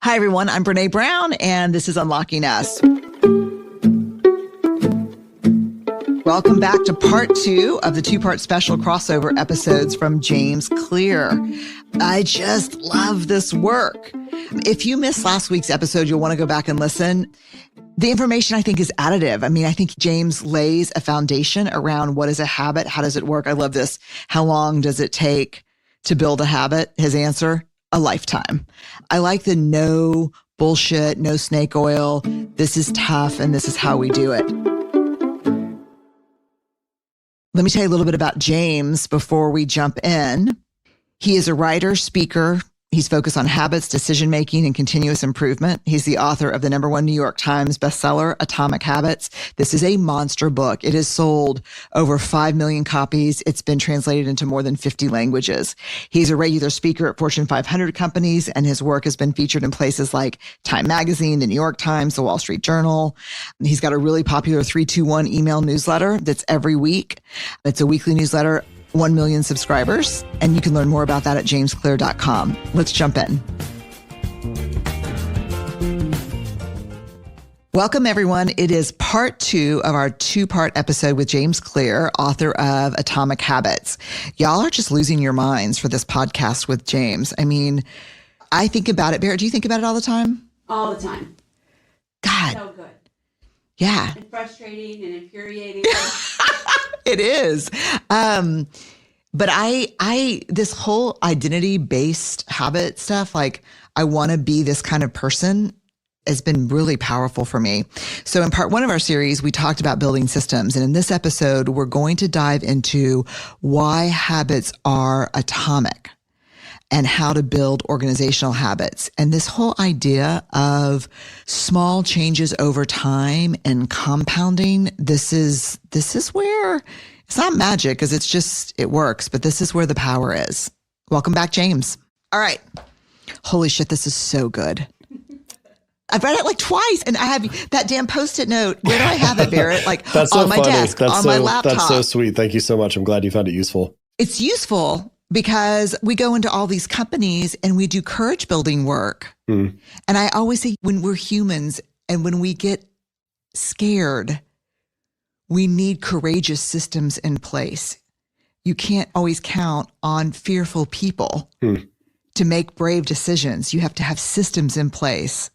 Hi, everyone. I'm Brene Brown, and this is Unlocking Us. Welcome back to part 2 of the 2-part special crossover episodes from James Clear. I just love this work. If you missed last week's episode, you'll want to go back and listen. The information, I think, is additive. I mean, I think James lays a foundation around what is a habit? How does it work? I love this. How long does it take to build a habit? His answer, a lifetime. I like the no bullshit, no snake oil. This is tough, and this is how we do it. Let me tell you a little bit about James before we jump in. He is a writer, speaker. He's focused on habits, decision-making, and continuous improvement. He's the author of the #1 New York Times bestseller, Atomic Habits. This is a monster book. It has sold over 5 million copies. It's been translated into more than 50 languages. He's a regular speaker at Fortune 500 companies, and his work has been featured in places like Time Magazine, the New York Times, the Wall Street Journal. He's got a really popular 321 email newsletter that's every week. It's a weekly newsletter. 1 million subscribers, and you can learn more about that at jamesclear.com. Let's jump in. Welcome, everyone. It is part 2 of our 2-part episode with James Clear, author of Atomic Habits. Y'all are just losing your minds for this podcast with James. I mean, I think about it. Barrett, do you think about it all the time? All the time. God. So good. Yeah. And frustrating and infuriating. It is. But I this whole identity-based habit stuff, like I want to be this kind of person, has been really powerful for me. So in part 1 of our series, we talked about building systems. And in this episode, we're going to dive into why habits are atomic and how to build organizational habits. And this whole idea of small changes over time and compounding, this is where it's not magic because it works, but this is where the power is. Welcome back, James. All right. Holy shit, this is so good. I've read it like twice, and I have that damn Post-it note. Where do I have it, Barrett? Like that's so on my funny. desk, on my laptop. That's so sweet. Thank you so much. I'm glad you found it useful. It's useful because we go into all these companies and we do courage building work. And I always say when we're humans and when we get scared, we need courageous systems in place. You can't always count on fearful people to make brave decisions. You have to have systems in place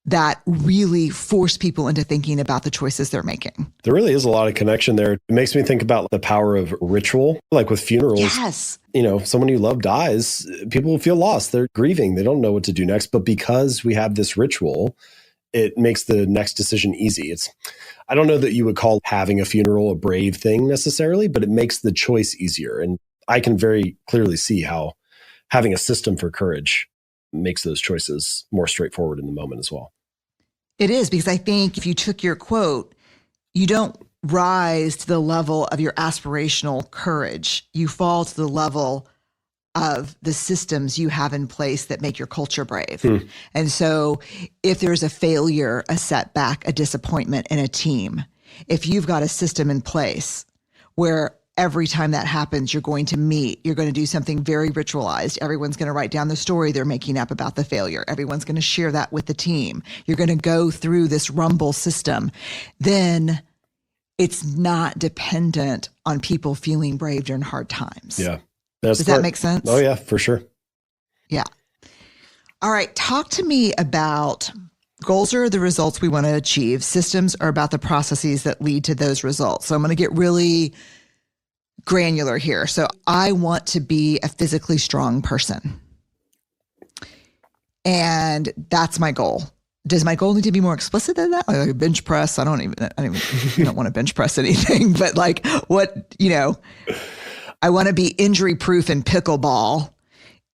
that really force people into thinking about the choices they're making. There really is a lot of connection there. It makes me think about the power of ritual, like with funerals. Yes. You know, someone you love dies, people feel lost. They're grieving. They don't know what to do next. But because we have this ritual, it makes the next decision easy. I don't know that you would call having a funeral a brave thing necessarily, but it makes the choice easier. And I can very clearly see how having a system for courage makes those choices more straightforward in the moment as well. It is, because I think if you took your quote, you don't rise to the level of your aspirational courage. You fall to the level of the systems you have in place that make your culture brave. And so if there's a failure, a setback, a disappointment in a team, if you've got a system in place where every time that happens, you're going to meet, you're going to do something very ritualized. Everyone's going to write down the story they're making up about the failure. Everyone's going to share that with the team. You're going to go through this rumble system. Then it's not dependent on people feeling brave during hard times. Yeah. Does that make sense? Oh, yeah, for sure. Yeah. All right. Talk to me about goals are the results we want to achieve. Systems are about the processes that lead to those results. So I'm going to get really granular here. So I want to be a physically strong person. And that's my goal. Does my goal need to be more explicit than that? Like a bench press? I don't want to bench press anything, but like I want to be injury proof in pickleball.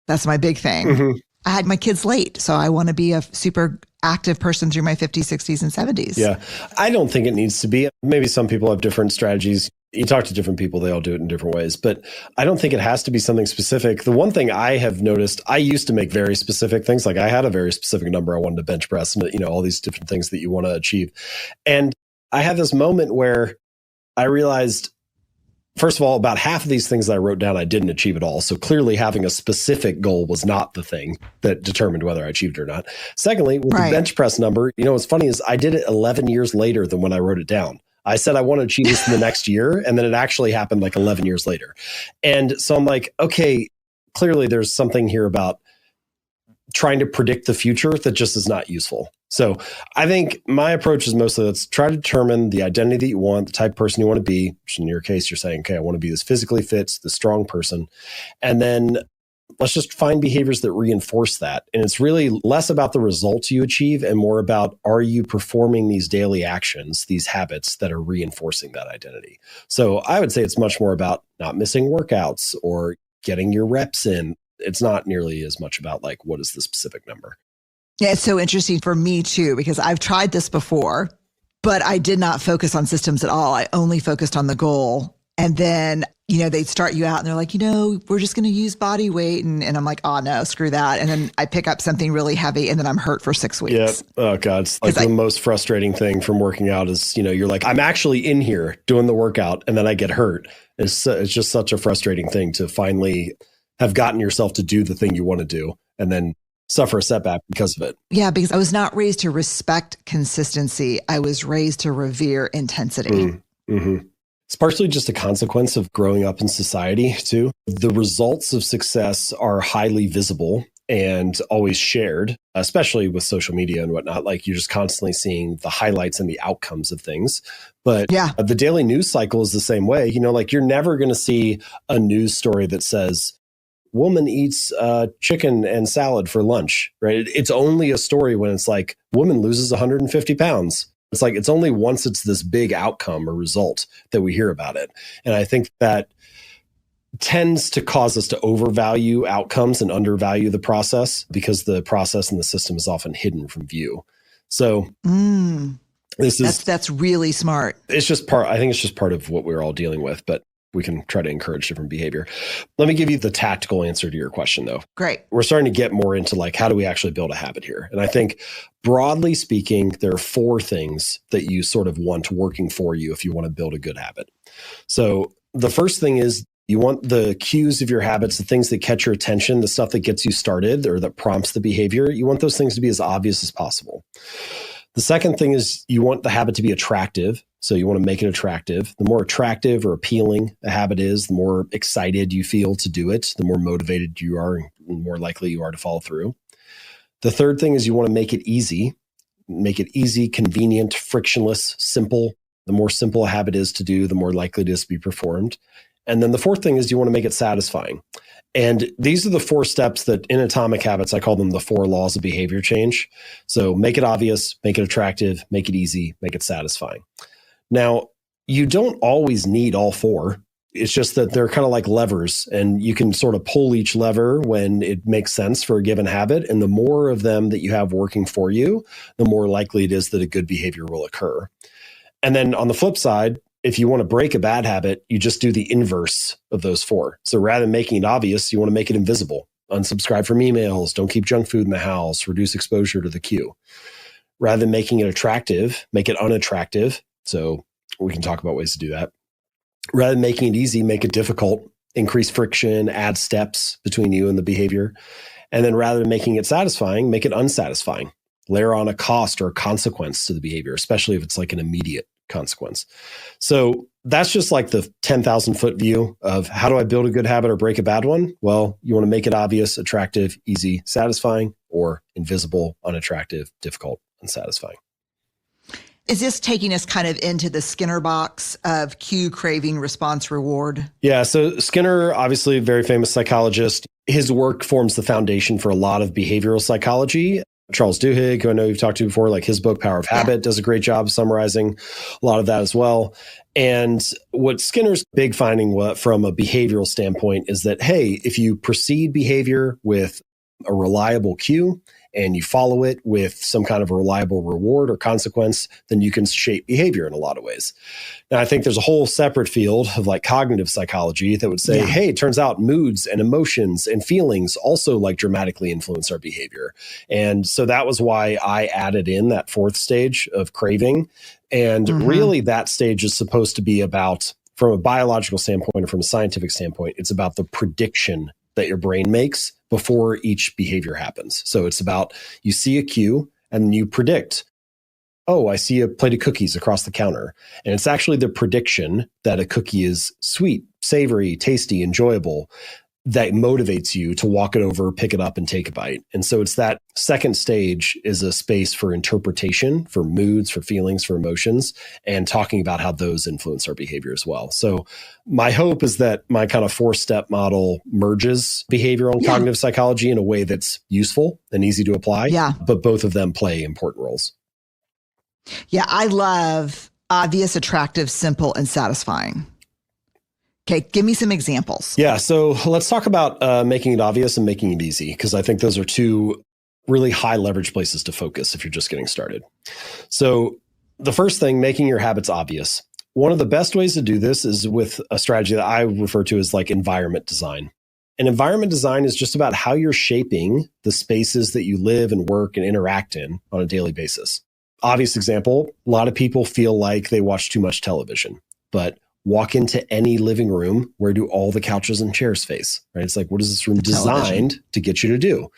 That's my big thing. I had my kids late, so I want to be a super active person through my 50s, 60s, and 70s. Yeah. I don't think it needs to be. Maybe some people have different strategies. You talk to different people, they all do it in different ways, but I don't think it has to be something specific. The one thing I have noticed, I used to make very specific things. Like I had a very specific number I wanted to bench press and, all these different things that you want to achieve. And I had this moment where I realized First of all, about half of these things that I wrote down, I didn't achieve at all. So clearly having a specific goal was not the thing that determined whether I achieved it or not. Secondly, with the bench press number, what's funny is I did it 11 years later than when I wrote it down. I said I want to achieve this in the next year, and then it actually happened like 11 years later. And so I'm like, okay, clearly there's something here about trying to predict the future that just is not useful. So I think my approach is mostly let's try to determine the identity that you want, the type of person you want to be, which in your case, you're saying, okay, I want to be this physically fit, this strong person. And then let's just find behaviors that reinforce that. And it's really less about the results you achieve and more about, are you performing these daily actions, these habits that are reinforcing that identity? So I would say it's much more about not missing workouts or getting your reps in. It's not nearly as much about like, what is the specific number? Yeah, it's so interesting for me too, because I've tried this before, but I did not focus on systems at all. I only focused on the goal. And then, they start you out and they're like, we're just going to use body weight. And I'm like, oh no, screw that. And then I pick up something really heavy and then I'm hurt for 6 weeks. Yeah. Oh God. It's like the most frustrating thing from working out is, you're like, I'm actually in here doing the workout and then I get hurt. It's just such a frustrating thing to finally have gotten yourself to do the thing you want to do and then suffer a setback because of it. Yeah, because I was not raised to respect consistency. I was raised to revere intensity. Mm-hmm. It's partially just a consequence of growing up in society too. The results of success are highly visible and always shared, especially with social media and whatnot. Like you're just constantly seeing the highlights and the outcomes of things. But the daily news cycle is the same way. Like you're never going to see a news story that says, woman eats chicken and salad for lunch, right? It's only a story when it's like, woman loses 150 pounds. It's like, it's only once it's this big outcome or result that we hear about it. And I think that tends to cause us to overvalue outcomes and undervalue the process because the process and the system is often hidden from view. So that's really smart. I think it's just part of what we're all dealing with, but we can try to encourage different behavior. Let me give you the tactical answer to your question, though. Great. We're starting to get more into like, how do we actually build a habit here? And I think broadly speaking, there are 4 things that you sort of want working for you if you want to build a good habit. So the first thing is you want the cues of your habits, the things that catch your attention, the stuff that gets you started or that prompts the behavior. You want those things to be as obvious as possible. The second thing is you want the habit to be attractive. So you want to make it attractive. The more attractive or appealing a habit is, the more excited you feel to do it, the more motivated you are, and the more likely you are to follow through. The third thing is you want to make it easy. Make it easy, convenient, frictionless, simple. The more simple a habit is to do, the more likely it is to be performed. And then the fourth thing is you want to make it satisfying. And these are the 4 steps that in Atomic Habits, I call them the 4 laws of behavior change. So make it obvious, make it attractive, make it easy, make it satisfying. Now, you don't always need all 4. It's just that they're kind of like levers and you can sort of pull each lever when it makes sense for a given habit. And the more of them that you have working for you, the more likely it is that a good behavior will occur. And then on the flip side, if you want to break a bad habit, you just do the inverse of those 4. So rather than making it obvious, you want to make it invisible. Unsubscribe from emails, don't keep junk food in the house, reduce exposure to the cue. Rather than making it attractive, make it unattractive. So we can talk about ways to do that. Rather than making it easy, make it difficult, increase friction, add steps between you and the behavior. And then rather than making it satisfying, make it unsatisfying. Layer on a cost or a consequence to the behavior, especially if it's like an immediate consequence. So that's just like the 10,000 foot view of how do I build a good habit or break a bad one? Well, you want to make it obvious, attractive, easy, satisfying, or invisible, unattractive, difficult, unsatisfying. Is this taking us kind of into the Skinner box of cue, craving, response, reward? Yeah. So Skinner, obviously a very famous psychologist. His work forms the foundation for a lot of behavioral psychology. Charles Duhigg, who I know you've talked to before, like his book, Power of Habit, does a great job of summarizing a lot of that as well. And what Skinner's big finding from a behavioral standpoint is that, hey, if you precede behavior with a reliable cue and you follow it with some kind of a reliable reward or consequence, then you can shape behavior in a lot of ways. Now, I think there's a whole separate field of like cognitive psychology that would say, hey, it turns out moods and emotions and feelings also like dramatically influence our behavior. And so that was why I added in that 4th stage of craving. And really that stage is supposed to be about from a biological standpoint or from a scientific standpoint, it's about the prediction that your brain makes before each behavior happens. So it's about you see a cue and you predict, oh, I see a plate of cookies across the counter. And it's actually the prediction that a cookie is sweet, savory, tasty, enjoyable that motivates you to walk it over, pick it up, and take a bite. And so it's that second stage is a space for interpretation, for moods, for feelings, for emotions, and talking about how those influence our behavior as well. So my hope is that my kind of 4-step model merges behavioral and cognitive psychology in a way that's useful and easy to apply. Yeah. But both of them play important roles. Yeah, I love obvious, attractive, simple, and satisfying. Okay, give me some examples. Yeah, so let's talk about making it obvious and making it easy, because I think those are two really high leverage places to focus if you're just getting started. So the first thing, making your habits obvious. One of the best ways to do this is with a strategy that I refer to as like environment design. And environment design is just about how you're shaping the spaces that you live and work and interact in on a daily basis. Obvious example, a lot of people feel like they watch too much television, but walk into any living room, where do all the couches and chairs face, right? It's like, what is this room designed to get you to do?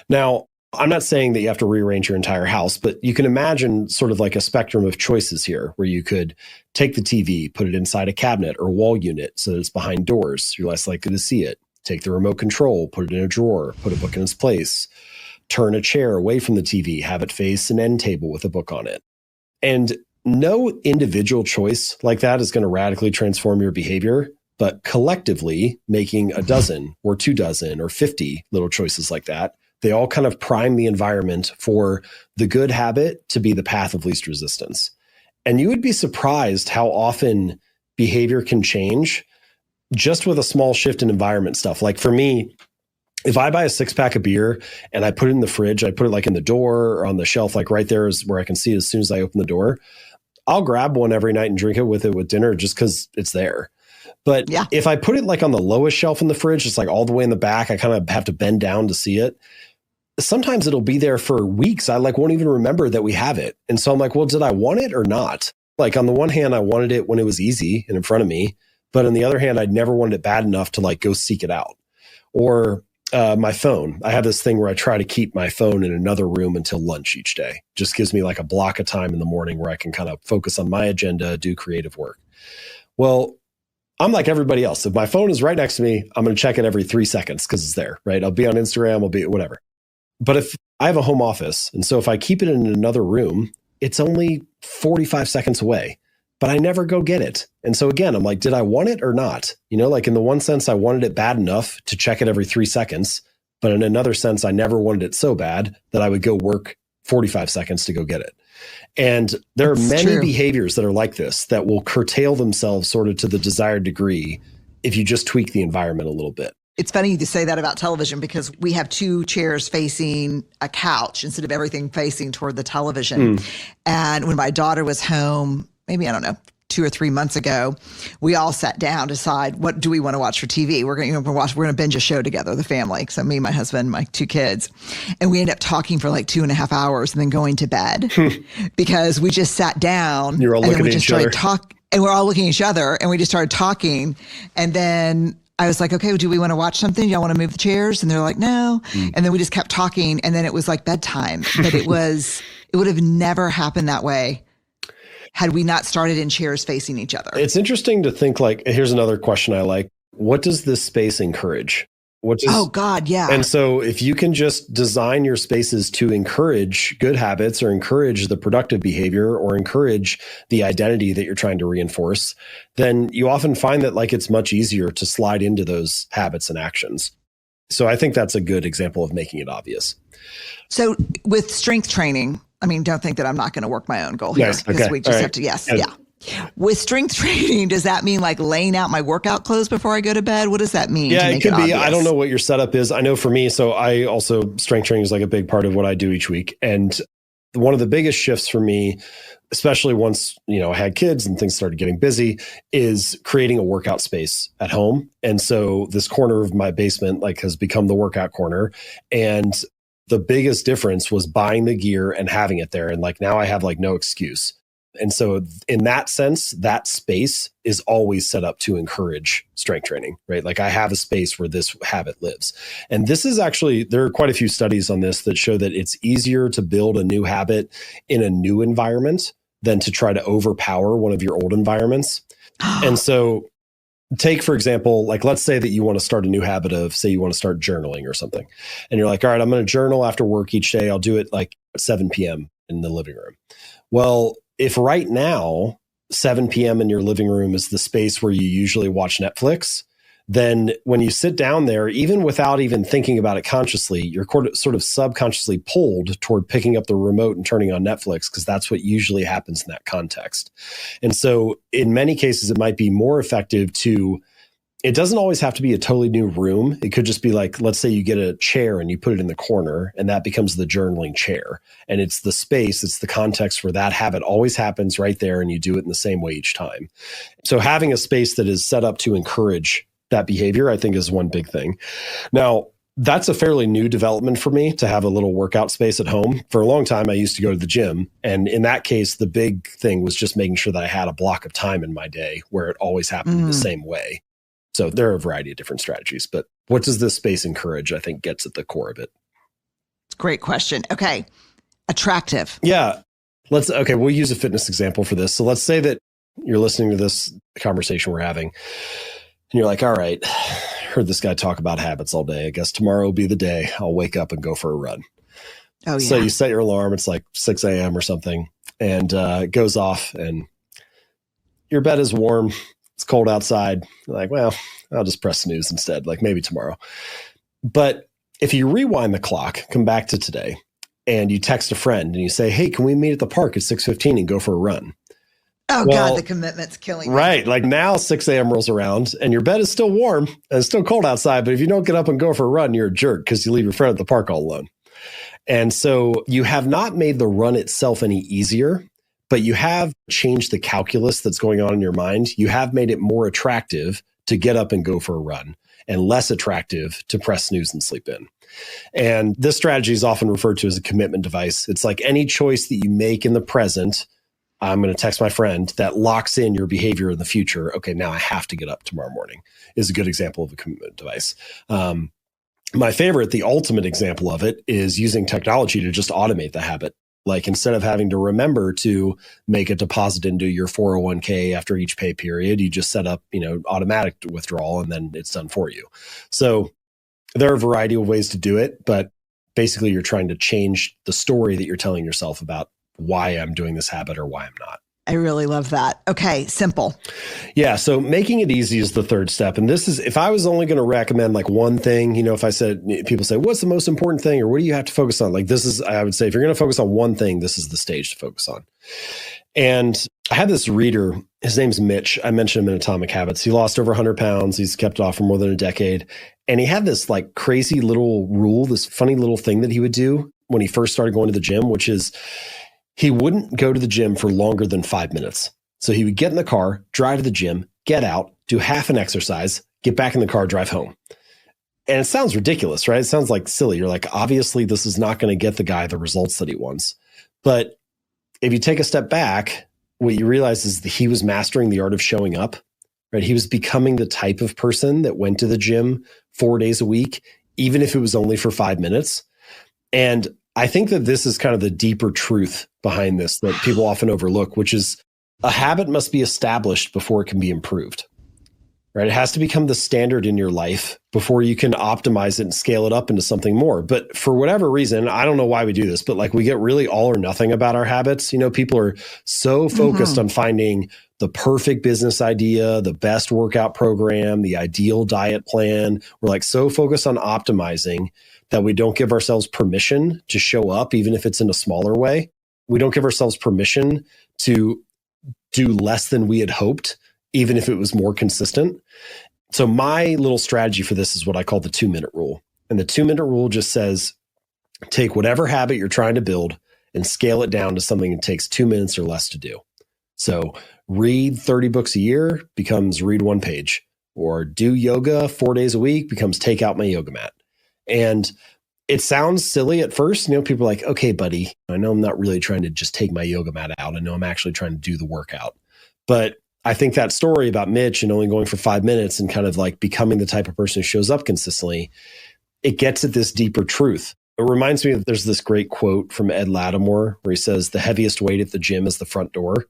Now, I'm not saying that you have to rearrange your entire house, but you can imagine sort of like a spectrum of choices here, where you could take the TV, put it inside a cabinet or wall unit so that it's behind doors. You're less likely to see it. Take the remote control, put it in a drawer, put a book in its place, turn a chair away from the TV, have it face an end table with a book on it. And no individual choice like that is going to radically transform your behavior, but collectively making a dozen or 24 or 50 little choices like that, they all kind of prime the environment for the good habit to be the path of least resistance. And you would be surprised how often behavior can change just with a small shift in environment stuff. Like for me, if I buy a 6-pack of beer and I put it in the fridge, I put it like in the door or on the shelf, like right there is where I can see it as soon as I open the door. I'll grab one every night and drink it with dinner just because it's there. But if I put it like on the lowest shelf in the fridge, it's like all the way in the back, I kind of have to bend down to see it. Sometimes it'll be there for weeks. I like won't even remember that we have it. And so I'm like, well, did I want it or not? Like on the one hand, I wanted it when it was easy and in front of me. But on the other hand, I'd never wanted it bad enough to like go seek it out. Or my phone. I have this thing where I try to keep my phone in another room until lunch each day. Just gives me like a block of time in the morning where I can kind of focus on my agenda, do creative work. Well, I'm like everybody else. If my phone is right next to me, I'm going to check it every 3 seconds because it's there, right? I'll be on Instagram, I'll be whatever. But if I have a home office, and so if I keep it in another room, it's only 45 seconds away. But I never go get it. And so again, I'm like, did I want it or not? You know, like in the one sense, I wanted it bad enough to check it every 3 seconds. But in another sense, I never wanted it so bad that I would go work 45 seconds to go get it. And there are many behaviors that are like this that will curtail themselves sort of to the desired degree if you just tweak the environment a little bit. It's funny to say that about television because we have 2 chairs facing a couch instead of everything facing toward the television. And when my daughter was home, maybe, I don't know, 2 or 3 months ago, we all sat down to decide what do we want to watch for TV. We're going to binge a show together, the family. So me, my husband, my 2 kids. And we ended up talking for like 2.5 hours and then going to bed because we just sat down. You're all looking at each other. And we're all looking at each other and we just started talking. And then I was like, okay, do we want to watch something? Do y'all want to move the chairs? And they're like, no. And then we just kept talking. And then it was like bedtime. But it would have never happened that way had we not started in chairs facing each other. It's interesting to think like, here's another question I like. What does this space encourage? Oh God, yeah. And so if you can just design your spaces to encourage good habits or encourage the productive behavior or encourage the identity that you're trying to reinforce, then you often find that like it's much easier to slide into those habits and actions. So I think that's a good example of making it obvious. So with strength training, I mean, don't think that I'm not going to work my own goal here because we just have to, yeah. With strength training, does that mean like laying out my workout clothes before I go to bed? What does that mean? Yeah, it could be. I don't know what your setup is. I know for me, so I also, strength training is like a big part of what I do each week. And one of the biggest shifts for me, especially once, I had kids and things started getting busy, is creating a workout space at home. And so this corner of my basement like has become the workout corner. And the biggest difference was buying the gear and having it there. And like now I have like no excuse. And so in that sense, that space is always set up to encourage strength training, right? Like I have a space where this habit lives. And this is actually, there are quite a few studies on this that show that it's easier to build a new habit in a new environment than to try to overpower one of your old environments. And so take, for example, like let's say that you want to start a new habit of, say you want to start journaling or something. And you're like, all right, I'm going to journal after work each day. I'll do it like at 7 p.m. in the living room. Well, if right now 7 p.m. in your living room is the space where you usually watch Netflix, then when you sit down there, even without even thinking about it consciously, you're sort of subconsciously pulled toward picking up the remote and turning on Netflix because that's what usually happens in that context. And so in many cases, it might be more effective to, it doesn't always have to be a totally new room. It could just be like, let's say you get a chair and you put it in the corner and that becomes the journaling chair. And it's the space, it's the context where that habit always happens right there and you do it in the same way each time. So having a space that is set up to encourage that behavior, I think is one big thing. Now, that's a fairly new development for me to have a little workout space at home. For a long time, I used to go to the gym. And in that case, the big thing was just making sure that I had a block of time in my day where it always happened the same way. So there are a variety of different strategies, but what does this space encourage, I think, gets at the core of it. Great question. Okay. Attractive. Yeah. We'll use a fitness example for this. So let's say that you're listening to this conversation we're having and you're like, all right, heard this guy talk about habits all day. I guess tomorrow will be the day I'll wake up and go for a run. Oh, yeah. So you set your alarm. It's like 6 a.m. or something and it goes off and your bed is warm. It's cold outside. You're like, well, I'll just press snooze instead, like maybe tomorrow. But if you rewind the clock, come back to today, and you text a friend and you say, hey, can we meet at the park at 6:15 and go for a run? Oh, well, God, the commitment's killing me. Right. Like now 6 a.m. rolls around and your bed is still warm and it's still cold outside. But if you don't get up and go for a run, you're a jerk because you leave your friend at the park all alone. And so you have not made the run itself any easier, but you have changed the calculus that's going on in your mind. You have made it more attractive to get up and go for a run and less attractive to press snooze and sleep in. And this strategy is often referred to as a commitment device. It's like any choice that you make in the present, I'm going to text my friend, that locks in your behavior in the future. Okay, now I have to get up tomorrow morning is a good example of a commitment device. My favorite, the ultimate example of it is using technology to just automate the habit. Like instead of having to remember to make a deposit into your 401k after each pay period, you just set up, automatic withdrawal and then it's done for you. So there are a variety of ways to do it, but basically you're trying to change the story that you're telling yourself about why I'm doing this habit or why I'm not. I really love that. Okay, simple. Yeah, so making it easy is the third step. And this is, if I was only going to recommend like one thing, if I said, people say, what's the most important thing or what do you have to focus on? Like this is, I would say, if you're going to focus on one thing, this is the stage to focus on. And I had this reader, his name's Mitch. I mentioned him in Atomic Habits. He lost over 100 pounds. He's kept it off for more than a decade. And he had this like crazy little rule, this funny little thing that he would do when he first started going to the gym, which is, he wouldn't go to the gym for longer than 5 minutes. So he would get in the car, drive to the gym, get out, do half an exercise, get back in the car, drive home. And it sounds ridiculous, right? It sounds like silly. You're like, obviously, this is not going to get the guy the results that he wants. But if you take a step back, what you realize is that he was mastering the art of showing up, right? He was becoming the type of person that went to the gym 4 days a week, even if it was only for 5 minutes. And I think that this is kind of the deeper truth behind this that people often overlook, which is a habit must be established before it can be improved, right? It has to become the standard in your life before you can optimize it and scale it up into something more. But for whatever reason, I don't know why we do this, but like we get really all or nothing about our habits. People are so focused on finding the perfect business idea, the best workout program, the ideal diet plan. We're like so focused on optimizing that we don't give ourselves permission to show up, even if it's in a smaller way. We don't give ourselves permission to do less than we had hoped, even if it was more consistent. So my little strategy for this is what I call the 2-minute rule. And the 2-minute rule just says, take whatever habit you're trying to build and scale it down to something that takes 2 minutes or less to do. So read 30 books a year becomes read 1 page, or do yoga 4 days a week becomes take out my yoga mat. And it sounds silly at first. People are like, okay, buddy, I know I'm not really trying to just take my yoga mat out. I know I'm actually trying to do the workout. But I think that story about Mitch and only going for 5 minutes and kind of like becoming the type of person who shows up consistently, it gets at this deeper truth. It reminds me of, there's this great quote from Ed Lattimore where he says, the heaviest weight at the gym is the front door.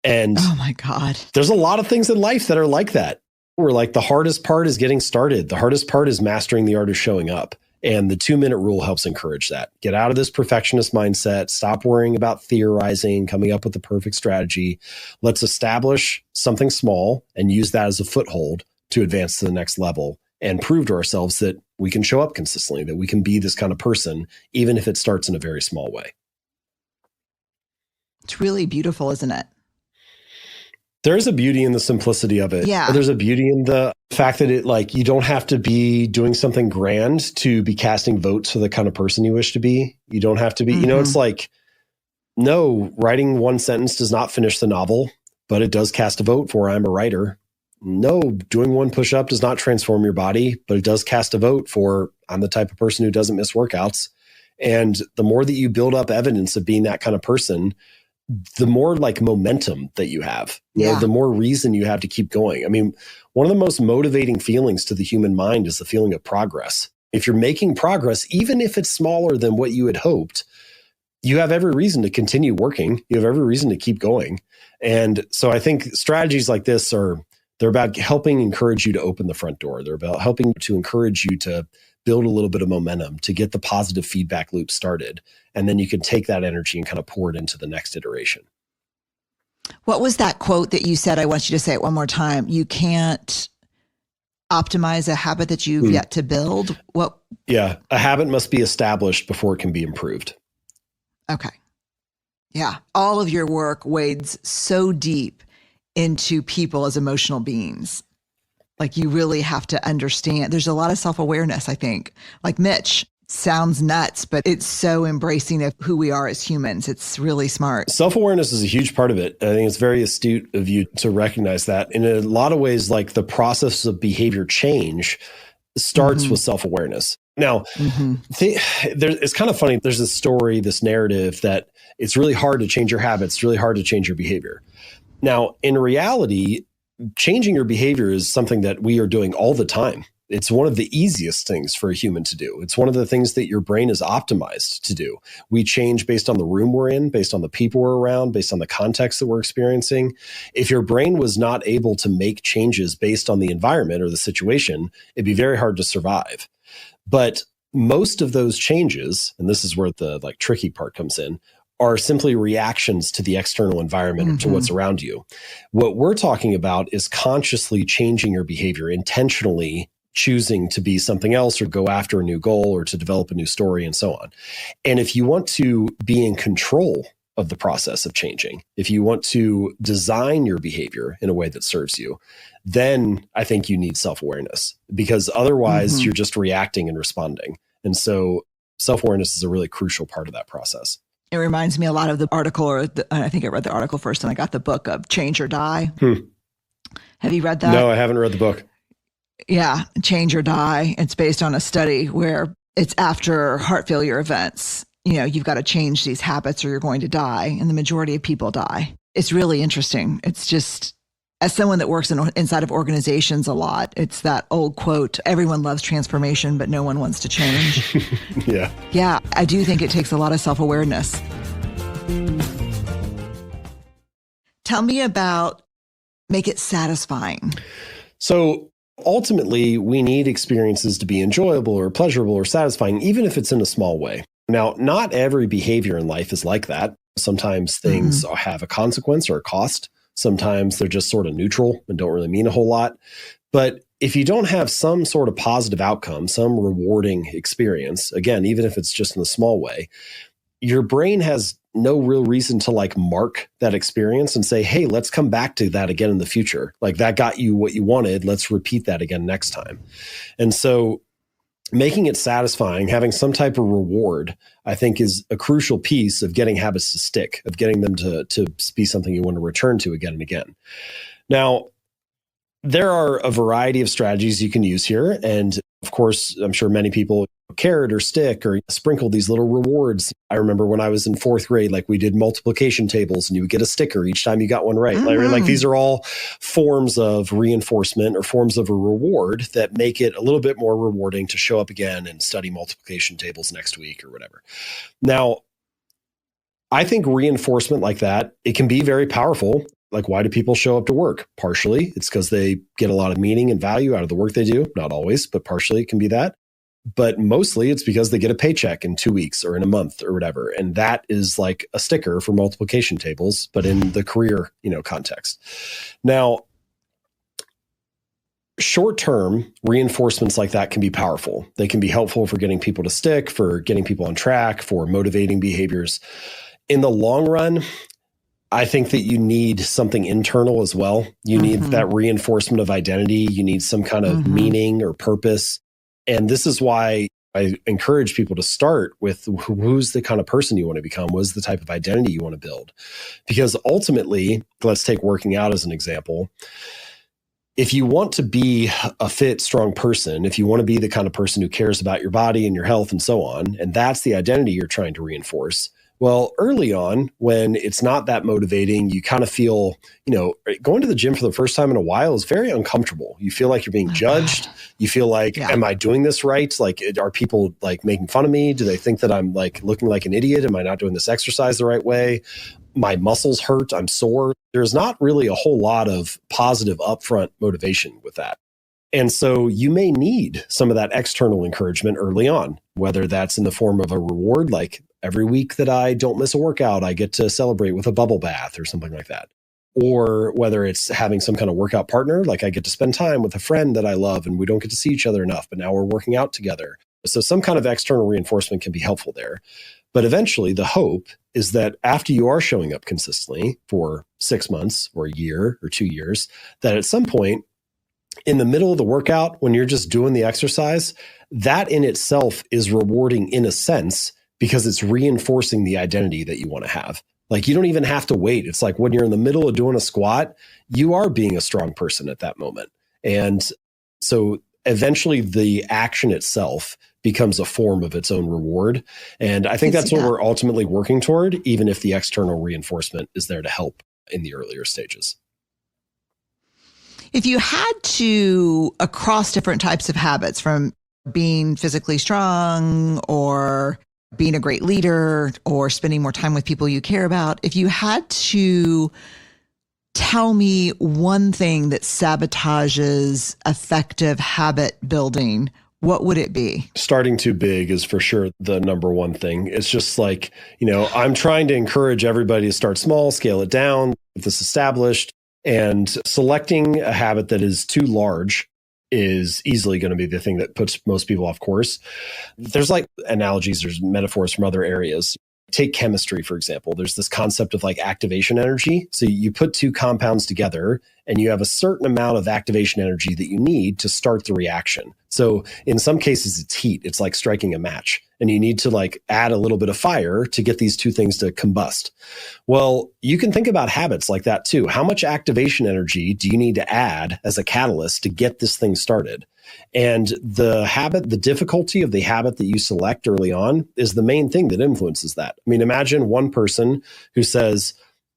And oh my God, there's a lot of things in life that are like that. Where like the hardest part is getting started. The hardest part is mastering the art of showing up. And the 2-minute rule helps encourage that. Get out of this perfectionist mindset. Stop worrying about theorizing, coming up with the perfect strategy. Let's establish something small and use that as a foothold to advance to the next level and prove to ourselves that we can show up consistently, that we can be this kind of person, even if it starts in a very small way. It's really beautiful, isn't it? There's a beauty in the simplicity of it. Yeah. There's a beauty in the fact that it, like, you don't have to be doing something grand to be casting votes for the kind of person you wish to be. You don't have to be, it's like, no, writing one sentence does not finish the novel, but it does cast a vote for I'm a writer. No, doing one push-up does not transform your body, but it does cast a vote for I'm the type of person who doesn't miss workouts. And the more that you build up evidence of being that kind of person, the more like momentum that you have, the more reason you have to keep going. I mean, one of the most motivating feelings to the human mind is the feeling of progress. If you're making progress, even if it's smaller than what you had hoped, you have every reason to continue working. You have every reason to keep going. And so I think strategies like this they're about helping encourage you to open the front door. They're about helping to encourage you to build a little bit of momentum, to get the positive feedback loop started. And then you can take that energy and kind of pour it into the next iteration. What was that quote that you said? I want you to say it one more time. You can't optimize a habit that you've yet to build. What? Yeah. A habit must be established before it can be improved. Okay. Yeah. All of your work wades so deep into people as emotional beings. Like you really have to understand. There's a lot of self-awareness, I think. Like Mitch sounds nuts, but it's so embracing of who we are as humans. It's really smart. Self-awareness is a huge part of it. I think it's very astute of you to recognize that. In a lot of ways, like the process of behavior change starts with self-awareness. Now, it's kind of funny. There's this story, this narrative that it's really hard to change your habits. It's really hard to change your behavior. Now, in reality, changing your behavior is something that we are doing all the time. It's one of the easiest things for a human to do. It's one of the things that your brain is optimized to do. We change based on the room we're in, based on the people we're around, based on the context that we're experiencing. If your brain was not able to make changes based on the environment or the situation, it'd be very hard to survive. But most of those changes, and this is where the tricky part comes in, are simply reactions to the external environment, to what's around you. What we're talking about is consciously changing your behavior, intentionally choosing to be something else or go after a new goal or to develop a new story and so on. And if you want to be in control of the process of changing, if you want to design your behavior in a way that serves you, then I think you need self-awareness, because otherwise you're just reacting and responding. And so self-awareness is a really crucial part of that process. It reminds me a lot of the article, I think I read the article first and I got the book of Change or Die. Have you read that? No, I haven't read the book. Yeah, Change or Die. It's based on a study where it's after heart failure events. You've got to change these habits or you're going to die. And the majority of people die. It's really interesting. It's just, as someone that works inside of organizations a lot, it's that old quote, everyone loves transformation, but no one wants to change. Yeah. Yeah, I do think it takes a lot of self-awareness. Tell me about make it satisfying. So ultimately, we need experiences to be enjoyable or pleasurable or satisfying, even if it's in a small way. Now, not every behavior in life is like that. Sometimes things have a consequence or a cost. Sometimes they're just sort of neutral and don't really mean a whole lot. But if you don't have some sort of positive outcome, some rewarding experience, again, even if it's just in a small way, your brain has no real reason to mark that experience and say, hey, let's come back to that again in the future. Like that got you what you wanted. Let's repeat that again next time. And so making it satisfying, having some type of reward, I think is a crucial piece of getting habits to stick, of getting them to be something you want to return to again and again. Now, there are a variety of strategies you can use here. And Of course, I'm sure many people carrot or stick or sprinkle these little rewards. I remember when I was in fourth grade, like we did multiplication tables and you would get a sticker each time you got one right. Like these are all forms of reinforcement or forms of a reward that make it a little bit more rewarding to show up again and study multiplication tables next week or whatever. Now, I think reinforcement like that, it can be very powerful. Like, why do people show up to work? Partially, it's because they get a lot of meaning and value out of the work they do. Not always, but partially it can be that. But mostly it's because they get a paycheck in 2 weeks or in a month or whatever. And that is like a sticker for multiplication tables, but in the career, context. Now, short-term reinforcements like that can be powerful. They can be helpful for getting people to stick, for getting people on track, for motivating behaviors. In the long run, I think that you need something internal as well. You need that reinforcement of identity. You need some kind of meaning or purpose. And this is why I encourage people to start with who's the kind of person you want to become, what is the type of identity you want to build. Because ultimately, let's take working out as an example. If you want to be a fit, strong person, if you want to be the kind of person who cares about your body and your health and so on, and that's the identity you're trying to reinforce, well, early on, when it's not that motivating, you kind of feel, going to the gym for the first time in a while is very uncomfortable. You feel like you're being judged. You feel like, am I doing this right? Like, are people like making fun of me? Do they think that I'm like looking like an idiot? Am I not doing this exercise the right way? My muscles hurt. I'm sore. There's not really a whole lot of positive upfront motivation with that. And so you may need some of that external encouragement early on, whether that's in the form of a reward, like every week that I don't miss a workout, I get to celebrate with a bubble bath or something like that. Or whether it's having some kind of workout partner, like I get to spend time with a friend that I love and we don't get to see each other enough, but now we're working out together. So some kind of external reinforcement can be helpful there. But eventually the hope is that after you are showing up consistently for 6 months or a year or 2 years, that at some point in the middle of the workout, when you're just doing the exercise, that in itself is rewarding in a sense because it's reinforcing the identity that you want to have. Like, you don't even have to wait. It's like when you're in the middle of doing a squat, you are being a strong person at that moment. And so eventually the action itself becomes a form of its own reward. And I think that's what we're ultimately working toward, even if the external reinforcement is there to help in the earlier stages. If you had to, across different types of habits, from being physically strong or being a great leader or spending more time with people you care about, if you had to tell me one thing that sabotages effective habit building, what would it be? Starting too big is for sure the number one thing. It's just like, I'm trying to encourage everybody to start small, scale it down, get this established. And selecting a habit that is too large is easily going to be the thing that puts most people off course. There's like analogies, there's metaphors from other areas. Take chemistry, for example. There's this concept of like activation energy. So you put two compounds together and you have a certain amount of activation energy that you need to start the reaction. So in some cases, it's heat. It's like striking a match. And you need to like add a little bit of fire to get these two things to combust. Well, you can think about habits like that too. How much activation energy do you need to add as a catalyst to get this thing started? And the difficulty of the habit that you select early on is the main thing that influences that. I mean, imagine one person who says,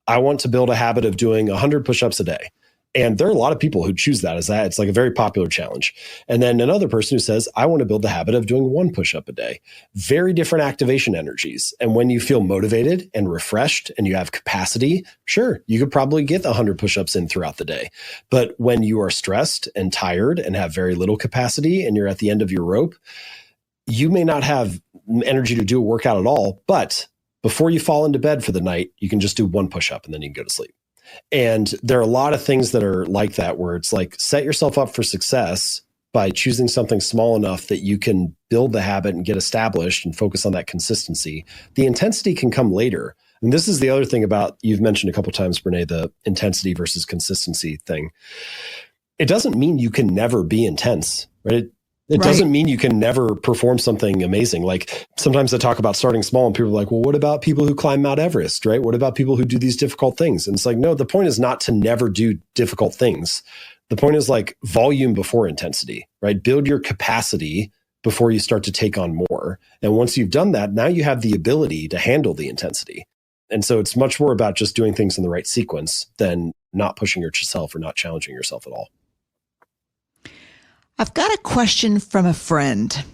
I want to build a habit of doing 100 push-ups a day. And there are a lot of people who choose that as that. It's like a very popular challenge. And then another person who says, I want to build the habit of doing 1 push-up a day. Very different activation energies. And when you feel motivated and refreshed and you have capacity, sure, you could probably get 100 push-ups in throughout the day. But when you are stressed and tired and have very little capacity and you're at the end of your rope, you may not have energy to do a workout at all. But before you fall into bed for the night, you can just do 1 push-up and then you can go to sleep. And there are a lot of things that are like that, where it's like set yourself up for success by choosing something small enough that you can build the habit and get established and focus on that consistency. The intensity can come later. And this is the other thing about, you've mentioned a couple of times, Brene, the intensity versus consistency thing. It doesn't mean you can never be intense, right? It doesn't mean you can never perform something amazing. Like sometimes I talk about starting small and people are like, well, what about people who climb Mount Everest, right? What about people who do these difficult things? And it's like, no, the point is not to never do difficult things. The point is like volume before intensity, right? Build your capacity before you start to take on more. And once you've done that, now you have the ability to handle the intensity. And so it's much more about just doing things in the right sequence than not pushing yourself or not challenging yourself at all. I've got a question from a friend.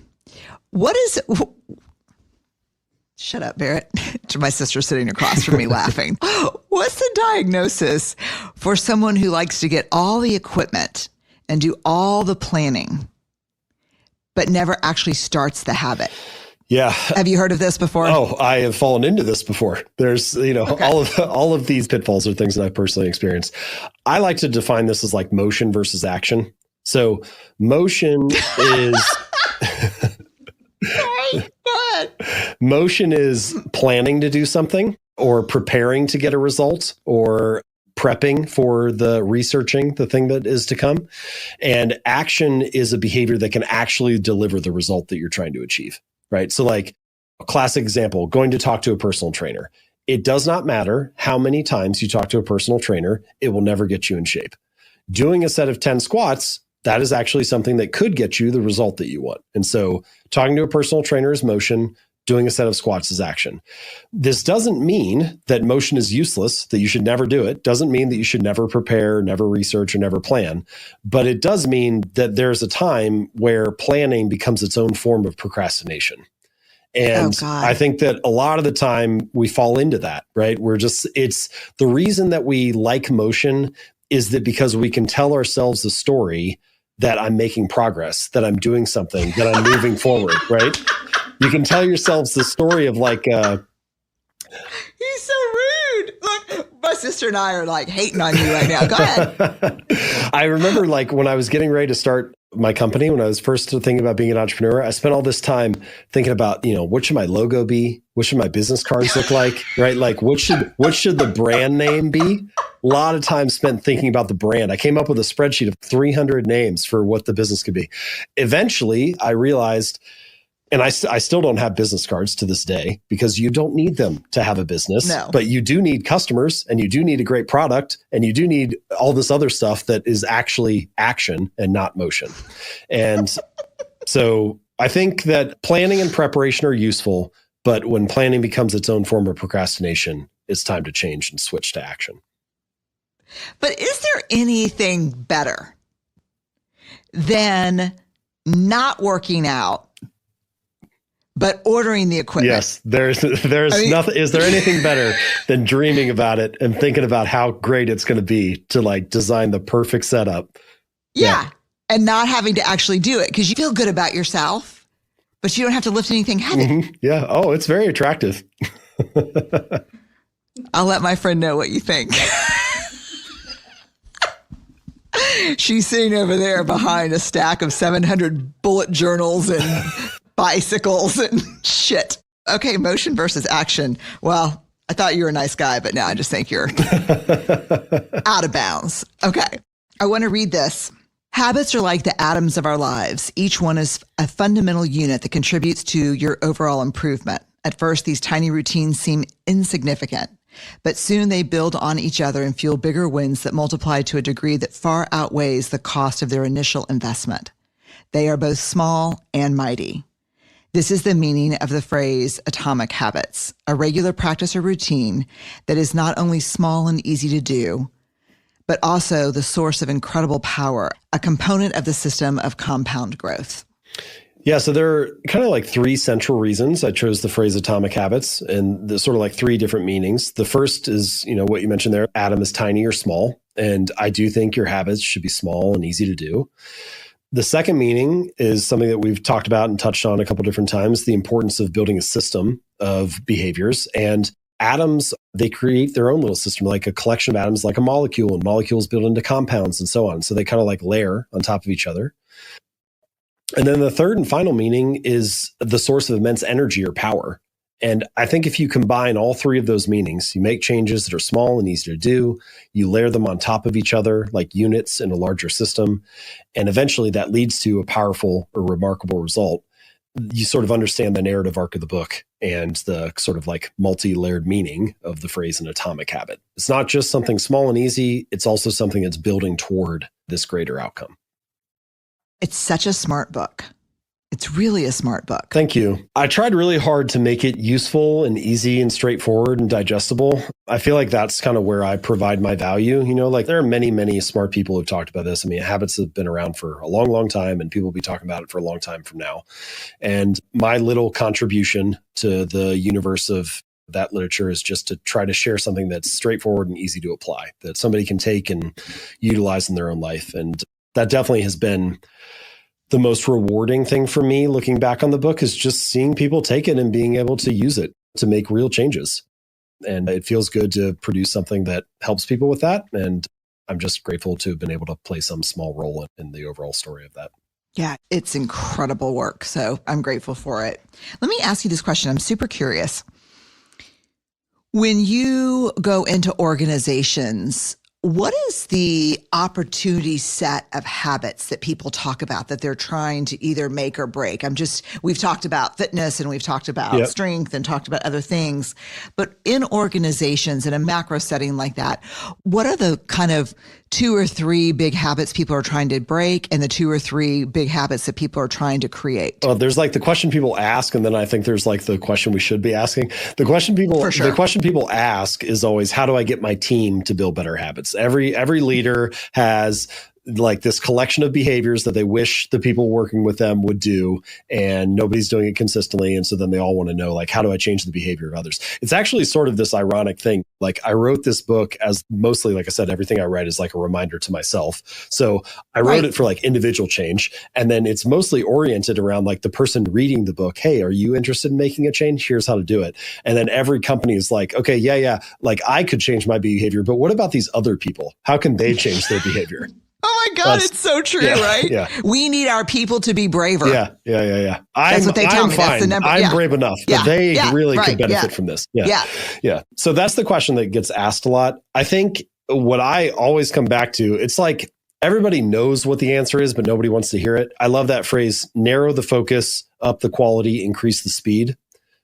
Shut up, Barrett. My sister sitting across from me laughing. What's the diagnosis for someone who likes to get all the equipment and do all the planning, but never actually starts the habit? Yeah. Have you heard of this before? Oh, I have fallen into this before. There's, Okay. all of these pitfalls are things that I've personally experienced. I like to define this as like motion versus action. So motion is Sorry, go ahead. motion is planning to do something or preparing to get a result or prepping for the researching the thing that is to come. And action is a behavior that can actually deliver the result that you're trying to achieve, right? So like a classic example, going to talk to a personal trainer. It does not matter how many times you talk to a personal trainer, it will never get you in shape. Doing a set of 10 squats, that is actually something that could get you the result that you want. And so talking to a personal trainer is motion, doing a set of squats is action. This doesn't mean that motion is useless, that you should never do it. Doesn't mean that you should never prepare, never research, or never plan. But it does mean that there's a time where planning becomes its own form of procrastination. And I think that a lot of the time we fall into that, right? It's the reason that we like motion is that because we can tell ourselves a story that I'm making progress, that I'm doing something, that I'm moving forward, right? You can tell yourselves the story of like, He's so rude. Look, my sister and I are like hating on you right now. Go ahead. I remember like when I was getting ready to start my company, when I was first thinking about being an entrepreneur, I spent all this time thinking about, what should my logo be? What should my business cards look like? Right? Like what should the brand name be? A lot of time spent thinking about the brand. I came up with a spreadsheet of 300 names for what the business could be. Eventually, I realized, and I still don't have business cards to this day because you don't need them to have a business. No. But you do need customers and you do need a great product and you do need all this other stuff that is actually action and not motion. And so I think that planning and preparation are useful, but when planning becomes its own form of procrastination, it's time to change and switch to action. But is there anything better than not working out, but ordering the equipment? Yes, there's nothing. Is there anything better than dreaming about it and thinking about how great it's going to be to like design the perfect setup? Yeah. And not having to actually do it because you feel good about yourself, but you don't have to lift anything heavy. Mm-hmm. Yeah. Oh, it's very attractive. I'll let my friend know what you think. She's sitting over there behind a stack of 700 bullet journals and bicycles and shit. Okay, motion versus action. Well, I thought you were a nice guy, but now I just think you're out of bounds. Okay, I want to read this. Habits are like the atoms of our lives. Each one is a fundamental unit that contributes to your overall improvement. At first, these tiny routines seem insignificant, but soon they build on each other and fuel bigger wins that multiply to a degree that far outweighs the cost of their initial investment. They are both small and mighty. This is the meaning of the phrase atomic habits, a regular practice or routine that is not only small and easy to do, but also the source of incredible power, a component of the system of compound growth. Yeah, so there are kind of like three central reasons I chose the phrase atomic habits, and there's sort of like three different meanings. The first is, what you mentioned there, atom is tiny or small. And I do think your habits should be small and easy to do. The second meaning is something that we've talked about and touched on a couple different times, the importance of building a system of behaviors. And atoms, they create their own little system, like a collection of atoms, like a molecule, and molecules build into compounds and so on. So they kind of like layer on top of each other. And then the third and final meaning is the source of immense energy or power. And I think if you combine all three of those meanings, you make changes that are small and easy to do, you layer them on top of each other like units in a larger system, and eventually that leads to a powerful or remarkable result. You sort of understand the narrative arc of the book and the sort of like multi-layered meaning of the phrase an atomic habit. It's not just something small and easy, it's also something that's building toward this greater outcome. It's such a smart book. It's really a smart book. Thank you. I tried really hard to make it useful and easy and straightforward and digestible. I feel like that's kind of where I provide my value. Like there are many, many smart people who've talked about this. I mean, habits have been around for a long, long time, and people will be talking about it for a long time from now. And my little contribution to the universe of that literature is just to try to share something that's straightforward and easy to apply, that somebody can take and utilize in their own life. And that definitely has been the most rewarding thing for me looking back on the book, is just seeing people take it and being able to use it to make real changes. And it feels good to produce something that helps people with that. And I'm just grateful to have been able to play some small role in the overall story of that. Yeah, it's incredible work. So I'm grateful for it. Let me ask you this question. I'm super curious. When you go into organizations, what is the opportunity set of habits that people talk about that they're trying to either make or break? We've talked about fitness and we've talked about strength and talked about other things, but in organizations in a macro setting like that, what are the kind of 2 or 3 big habits people are trying to break and the 2 or 3 big habits that people are trying to create? Well, there's like the question people ask, and then I think there's like the question we should be asking. The question people ask is always, how do I get my team to build better habits? Every leader has like this collection of behaviors that they wish the people working with them would do, and nobody's doing it consistently. And so then they all want to know, like, how do I change the behavior of others? It's actually sort of this ironic thing. Like, I wrote this book as mostly, like I said, everything I write is like a reminder to myself. So I wrote it for like individual change. And then it's mostly oriented around like the person reading the book. Hey, are you interested in making a change? Here's how to do it. And then every company is like, okay, yeah. Like I could change my behavior, but what about these other people? How can they change their behavior? Oh my God, it's so true, right? Yeah. We need our people to be braver. Yeah. That's what they tell me. Fine. That's the number. I'm brave enough, but they really could benefit from this. Yeah. So that's the question that gets asked a lot. I think what I always come back to, it's like everybody knows what the answer is, but nobody wants to hear it. I love that phrase: narrow the focus, up the quality, increase the speed.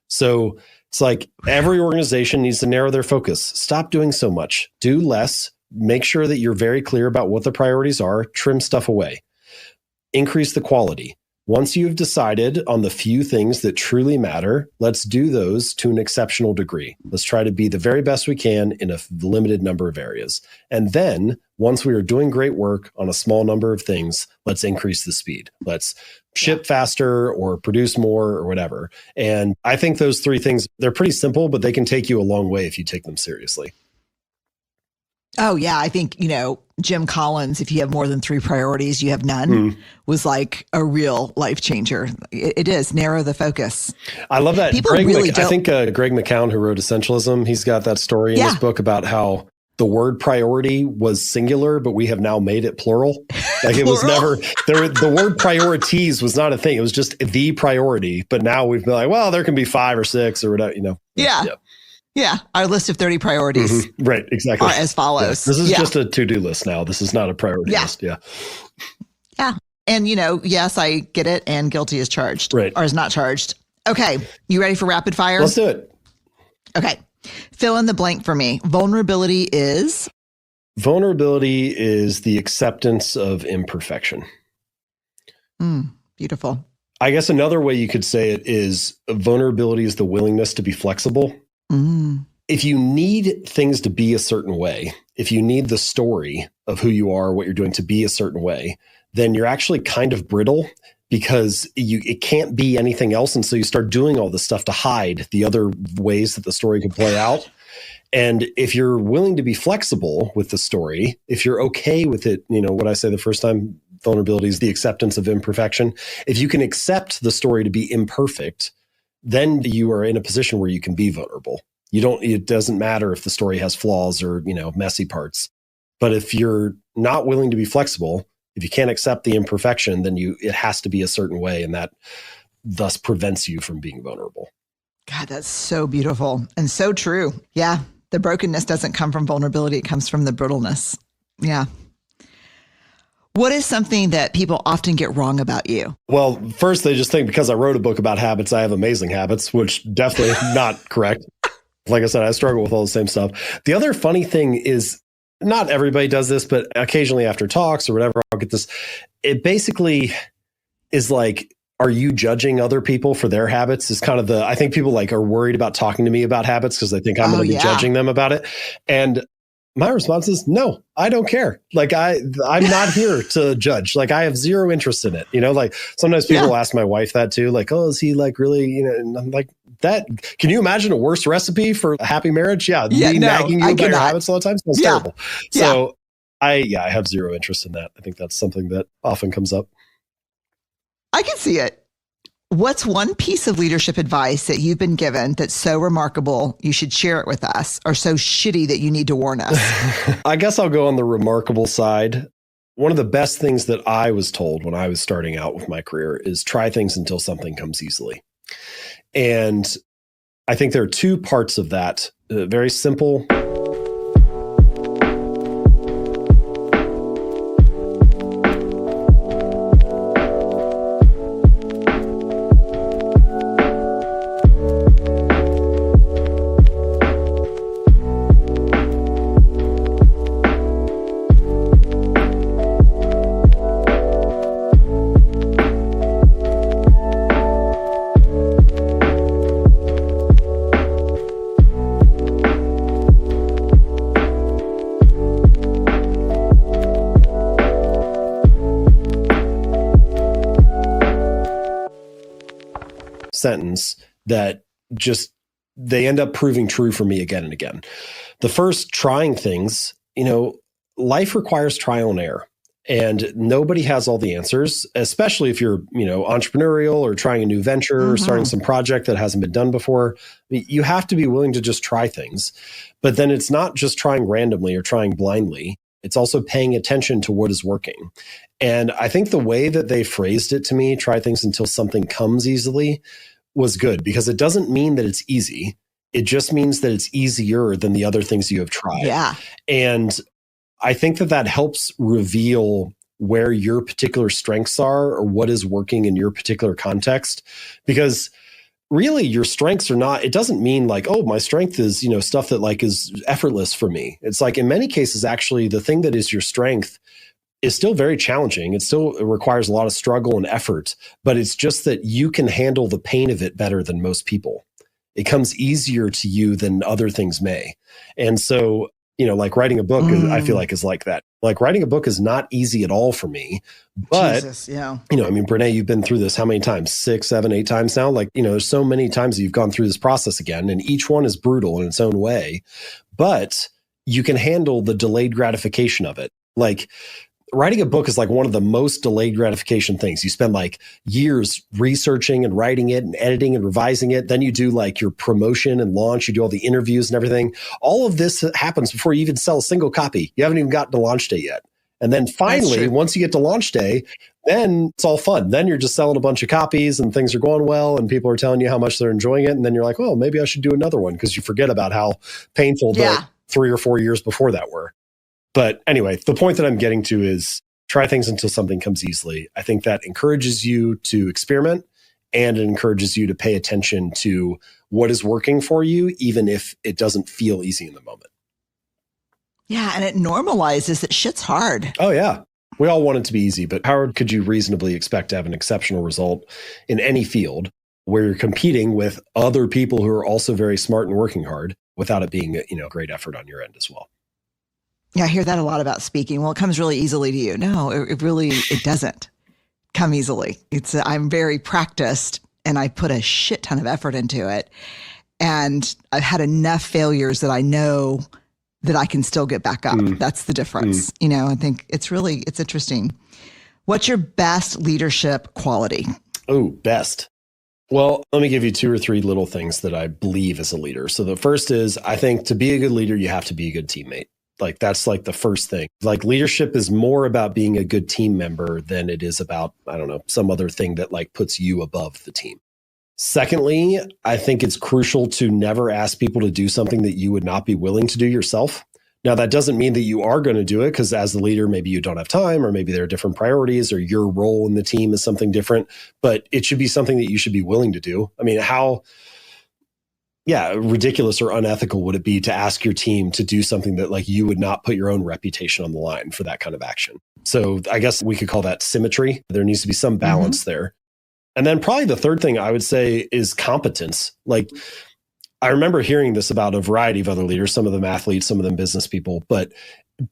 So it's like every organization needs to narrow their focus. Stop doing so much. Do less. Make sure that you're very clear about what the priorities are. Trim stuff away. Increase the quality. Once you've decided on the few things that truly matter, let's do those to an exceptional degree. Let's try to be the very best we can in a limited number of areas. And then once we are doing great work on a small number of things, let's increase the speed. Let's ship faster or produce more or whatever. And I think those 3 things, they're pretty simple, but they can take you a long way if you take them seriously. Oh, yeah. I think, Jim Collins, if you have more than 3 priorities, you have none, was like a real life changer. It is narrow the focus. I love that. People I think Greg McKeown, who wrote Essentialism, he's got that story in his book about how the word priority was singular, but we have now made it plural. Like it was never there. The word priorities was not a thing. It was just the priority. But now we've been like, well, there can be 5 or 6 or whatever, Yeah. Our list of 30 priorities. Right. Exactly. Are as follows. This is just a to-do list now. This is not a priority list. Yeah. And, yes, I get it. And guilty is charged. Right. Or is not charged. Okay. You ready for rapid fire? Let's do it. Okay. Fill in the blank for me. Vulnerability is? Vulnerability is the acceptance of imperfection. Beautiful. I guess another way you could say it is vulnerability is the willingness to be flexible. If you need things to be a certain way, if you need the story of who you are, what you're doing to be a certain way, then you're actually kind of brittle because it can't be anything else. And so you start doing all this stuff to hide the other ways that the story can play out. And if you're willing to be flexible with the story, if you're okay with it, what I say the first time, vulnerability is the acceptance of imperfection. If you can accept the story to be imperfect, then you are in a position where you can be vulnerable. It doesn't matter if the story has flaws or, messy parts. But if you're not willing to be flexible, if you can't accept the imperfection, then it has to be a certain way. And that thus prevents you from being vulnerable. God, that's so beautiful and so true. Yeah. The brokenness doesn't come from vulnerability. It comes from the brittleness. Yeah. What is something that people often get wrong about you? Well, first, they just think because I wrote a book about habits, I have amazing habits, which definitely not correct. Like I said, I struggle with all the same stuff. The other funny thing is not everybody does this, but occasionally after talks or whatever, I'll get this. It basically is like, are you judging other people for their habits? Is kind of I think people like are worried about talking to me about habits because they think I'm going to be judging them about it. And my response is, no, I don't care. Like I'm not here to judge. Like I have zero interest in it. Like sometimes people ask my wife that too. Like, oh, is he like really, and I'm like, that, can you imagine a worse recipe for a happy marriage? Yeah. Me nagging you about your habits all the time sounds terrible. So I have zero interest in that. I think that's something that often comes up. I can see it. What's one piece of leadership advice that you've been given that's so remarkable you should share it with us, or so shitty that you need to warn us? I guess I'll go on the remarkable side. One of the best things that I was told when I was starting out with my career is try things until something comes easily. And I think there are two parts of that. Very simple. Sentence that just they end up proving true for me again and again. The first, trying things, life requires trial and error, and nobody has all the answers, especially if you're, entrepreneurial or trying a new venture or starting some project that hasn't been done before. You have to be willing to just try things, but then it's not just trying randomly or trying blindly. It's also paying attention to what is working. And I think the way that they phrased it to me, try things until something comes easily, was good, because it doesn't mean that it's easy. It just means that it's easier than the other things you have tried. Yeah. And I think that helps reveal where your particular strengths are or what is working in your particular context. Because really your strengths are not, it doesn't mean like, oh, my strength is, stuff that like is effortless for me. It's like in many cases, actually, the thing that is your strength is still very challenging. It still requires a lot of struggle and effort, but it's just that you can handle the pain of it better than most people. It comes easier to you than other things may. And so, like writing a book, I feel like is like that. Like writing a book is not easy at all for me, but Brene, you've been through this how many times? 6, 7, 8 times now? Like, there's so many times that you've gone through this process again, and each one is brutal in its own way, but you can handle the delayed gratification of it. Like, writing a book is like one of the most delayed gratification things. You spend like years researching and writing it and editing and revising it. Then you do like your promotion and launch. You do all the interviews and everything. All of this happens before you even sell a single copy. You haven't even gotten to launch day yet. And then finally, once you get to launch day, then it's all fun. Then you're just selling a bunch of copies and things are going well and people are telling you how much they're enjoying it. And then you're like, well, maybe I should do another one, because you forget about how painful the 3 or 4 years before that were. But anyway, the point that I'm getting to is try things until something comes easily. I think that encourages you to experiment, and it encourages you to pay attention to what is working for you, even if it doesn't feel easy in the moment. Yeah. And it normalizes that shit's hard. Oh, yeah. We all want it to be easy, but how could you reasonably expect to have an exceptional result in any field where you're competing with other people who are also very smart and working hard without it being a great effort on your end as well? Yeah, I hear that a lot about speaking. Well, it comes really easily to you. No, it doesn't come easily. I'm very practiced and I put a shit ton of effort into it. And I've had enough failures that I know that I can still get back up. That's the difference. I think it's interesting. What's your best leadership quality? Oh, best. Well, let me give you 2 or 3 little things that I believe as a leader. So the first is, I think to be a good leader, you have to be a good teammate. Like that's like the first thing. Like leadership is more about being a good team member than it is about, I don't know, some other thing that like puts you above the team. Secondly, I think it's crucial to never ask people to do something that you would not be willing to do yourself. Now, that doesn't mean that you are going to do it, because as the leader, maybe you don't have time, or maybe there are different priorities, or your role in the team is something different, but it should be something that you should be willing to do. I mean, how yeah, ridiculous or unethical would it be to ask your team to do something that like you would not put your own reputation on the line for that kind of action? So I guess we could call that symmetry. There needs to be some balance there. And then probably the third thing I would say is competence. Like I remember hearing this about a variety of other leaders, some of them athletes, some of them business people. But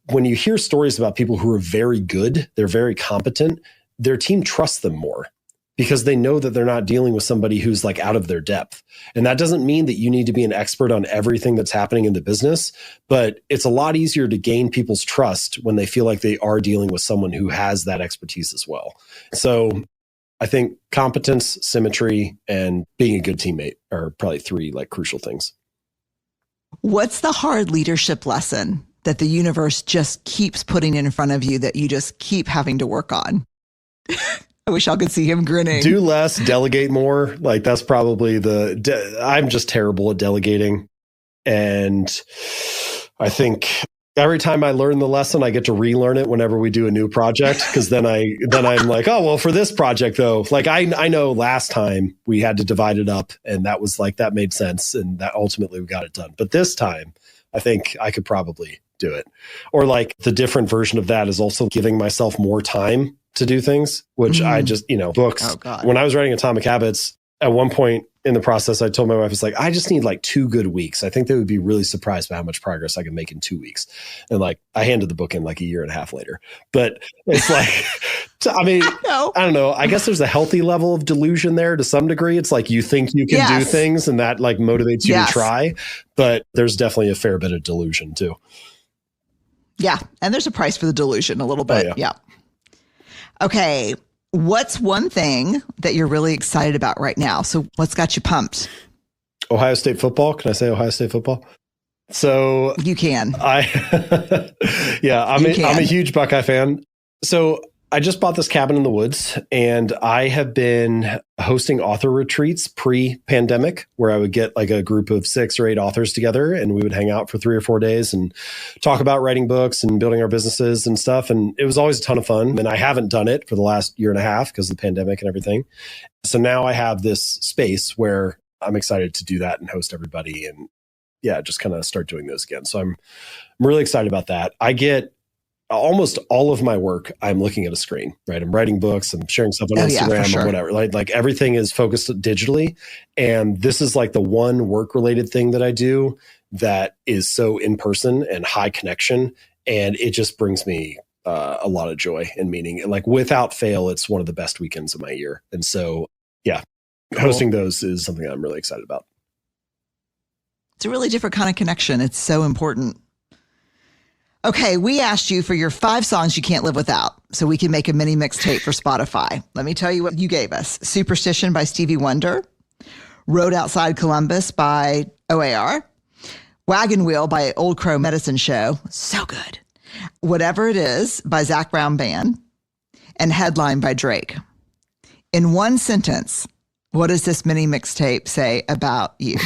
when you hear stories about people who are very good, they're very competent, their team trusts them more because they know that they're not dealing with somebody who's like out of their depth. And that doesn't mean that you need to be an expert on everything that's happening in the business, but it's a lot easier to gain people's trust when they feel like they are dealing with someone who has that expertise as well. So I think competence, symmetry, and being a good teammate are probably three like crucial things. What's the hard leadership lesson that the universe just keeps putting in front of you that you just keep having to work on? I wish y'all could see him grinning. Do less, delegate more. Like that's probably I'm just terrible at delegating. And I think every time I learn the lesson, I get to relearn it whenever we do a new project. Cause then I'm like, oh, well, for this project though, like I know last time we had to divide it up and that was like, that made sense. And that ultimately we got it done. But this time I think I could probably do it. Or like the different version of that is also giving myself more time to do things, which I just, books. Oh, God. When I was writing Atomic Habits, at one point in the process, I told my wife, it's like, I just need like 2 good weeks. I think they would be really surprised by how much progress I can make in 2 weeks. And like, I handed the book in like a year and a half later. But it's like, I mean, I don't know. I guess there's a healthy level of delusion there to some degree. It's like you think you can do things and that like motivates you to try. But there's definitely a fair bit of delusion too. Yeah. And there's a price for the delusion a little bit. Oh, yeah. Okay. What's one thing that you're really excited about right now? So what's got you pumped? Ohio State football. Can I say Ohio State football? So you can. I'm a huge Buckeye fan. So I just bought this cabin in the woods and I have been hosting author retreats pre-pandemic where I would get like a group of 6 or 8 authors together and we would hang out for 3 or 4 days and talk about writing books and building our businesses and stuff. And it was always a ton of fun. And I haven't done it for the last year and a half because of the pandemic and everything. So now I have this space where I'm excited to do that and host everybody and just kind of start doing those again. So I'm really excited about that. I get almost all of my work, I'm looking at a screen, right? I'm writing books, I'm sharing stuff on Instagram or whatever. Like everything is focused digitally. And this is like the one work related thing that I do that is so in person and high connection. And it just brings me a lot of joy and meaning. And like without fail, it's one of the best weekends of my year. And so, hosting those is something I'm really excited about. It's a really different kind of connection. It's so important. Okay, we asked you for your 5 songs you can't live without so we can make a mini mixtape for Spotify. Let me tell you what you gave us. Superstition by Stevie Wonder, Road Outside Columbus by OAR, Wagon Wheel by Old Crow Medicine Show, so good, Whatever It Is by Zac Brown Band, and Headline by Drake. In one sentence, what does this mini mixtape say about you?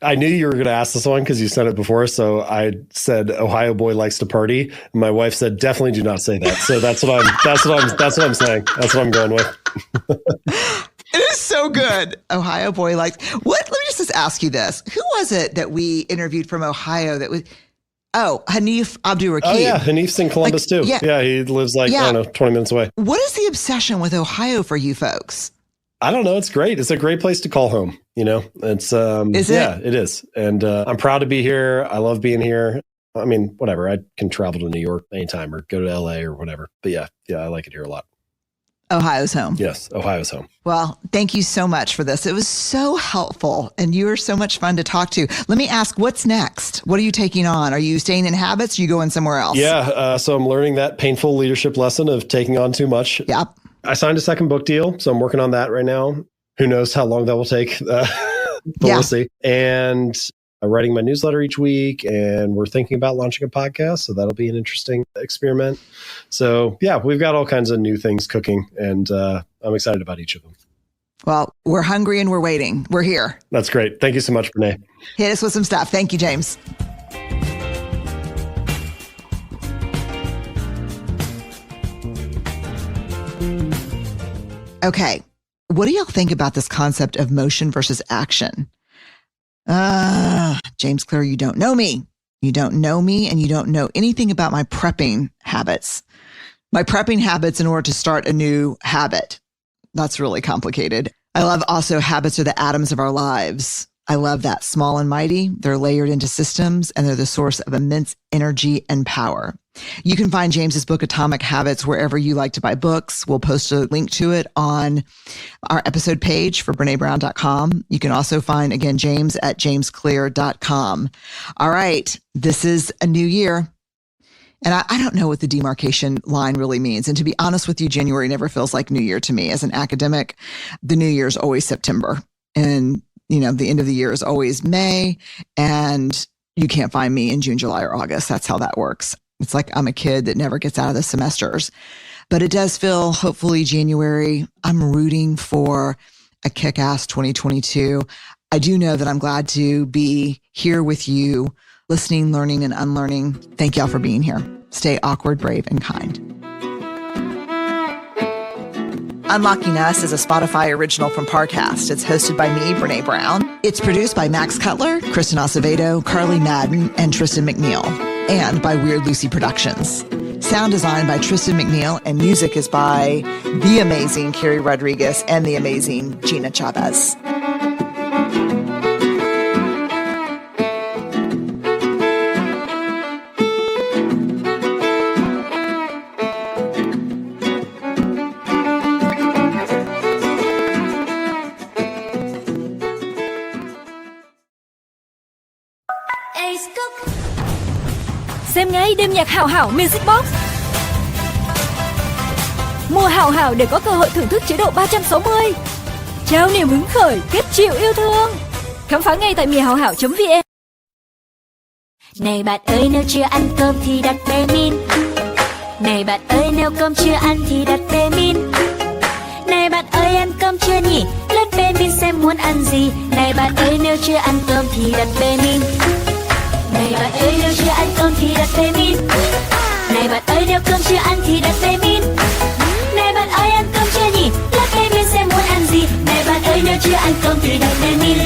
I knew you were going to ask this one because you said it before. So I said, Ohio boy likes to party. And my wife said, definitely do not say that. So that's what I'm saying. That's what I'm going with. It is so good. Ohio boy likes what? Let me just ask you this. Who was it that we interviewed from Ohio that was, Hanif Abdul-Rakib. Oh yeah. Hanif's in Columbus too. Yeah. He lives I don't know, 20 minutes away. What is the obsession with Ohio for you folks? I don't know. It's great. It's a great place to call home. It's, is it? Yeah, it is. And I'm proud to be here. I love being here. I mean, whatever. I can travel to New York anytime or go to LA or whatever. But yeah, I like it here a lot. Ohio's home. Yes, Ohio's home. Well, thank you so much for this. It was so helpful and you were so much fun to talk to. Let me ask, what's next? What are you taking on? Are you staying in habits? Or are you going somewhere else? Yeah. So I'm learning that painful leadership lesson of taking on too much. Yep. I signed a second book deal, so I'm working on that right now. Who knows how long that will take, but we'll see. And I'm writing my newsletter each week, and we're thinking about launching a podcast, so that'll be an interesting experiment. So yeah, we've got all kinds of new things cooking, and I'm excited about each of them. Well, we're hungry and we're waiting. We're here. That's great. Thank you so much, Brene. Hit us with some stuff. Thank you, James. Okay. What do y'all think about this concept of motion versus action? James Clear, you don't know me. You don't know me, and you don't know anything about my prepping habits. My prepping habits in order to start a new habit. That's really complicated. I love also habits are the atoms of our lives. I love that. Small and mighty. They're layered into systems, and they're the source of immense energy and power. You can find James's book, Atomic Habits, wherever you like to buy books. We'll post a link to it on our episode page for BreneBrown.com. You can also find, again, James at jamesclear.com. All right. This is a new year. And I don't know what the demarcation line really means. And to be honest with you, January never feels like New Year to me. As an academic, the New Year is always September. And, the end of the year is always May. And you can't find me in June, July, or August. That's how that works. It's like I'm a kid that never gets out of the semesters. But it does feel, hopefully, January. I'm rooting for a kick-ass 2022. I do know that I'm glad to be here with you, listening, learning, and unlearning. Thank y'all for being here. Stay awkward, brave, and kind. Unlocking Us is a Spotify original from Parcast. It's hosted by me, Brene Brown. It's produced by Max Cutler, Kristen Acevedo, Carly Madden, and Tristan McNeil, and by Weird Lucy Productions. Sound design by Tristan McNeil, and music is by the amazing Carrie Rodriguez and the amazing Gina Chavez. Xem ngay đêm nhạc Hảo Hảo Music Box. Mua Hảo Hảo để có cơ hội thưởng thức chế độ 360. Trao niềm hứng khởi, kết chịu yêu thương. Khám phá ngay tại mìahảo.vn. Này bạn ơi, nếu chưa ăn cơm thì đặt bê min. Này bạn ơi, nếu cơm chưa ăn thì đặt bê min. Này bạn ơi, ăn cơm chưa nhỉ? Lướt bê min xem muốn ăn gì. Này bạn ơi, nếu chưa ăn cơm thì đặt bê min. Này bạn ơi, nếu chưa ăn cơm thì đặt bê min. Này bạn ơi, nếu cơm chưa ăn thì đặt bê min. Này bạn ơi, ăn cơm chưa nhỉ? Lướt bê min xem muốn ăn gì. Này bạn ơi, nếu chưa ăn cơm thì đặt bê min.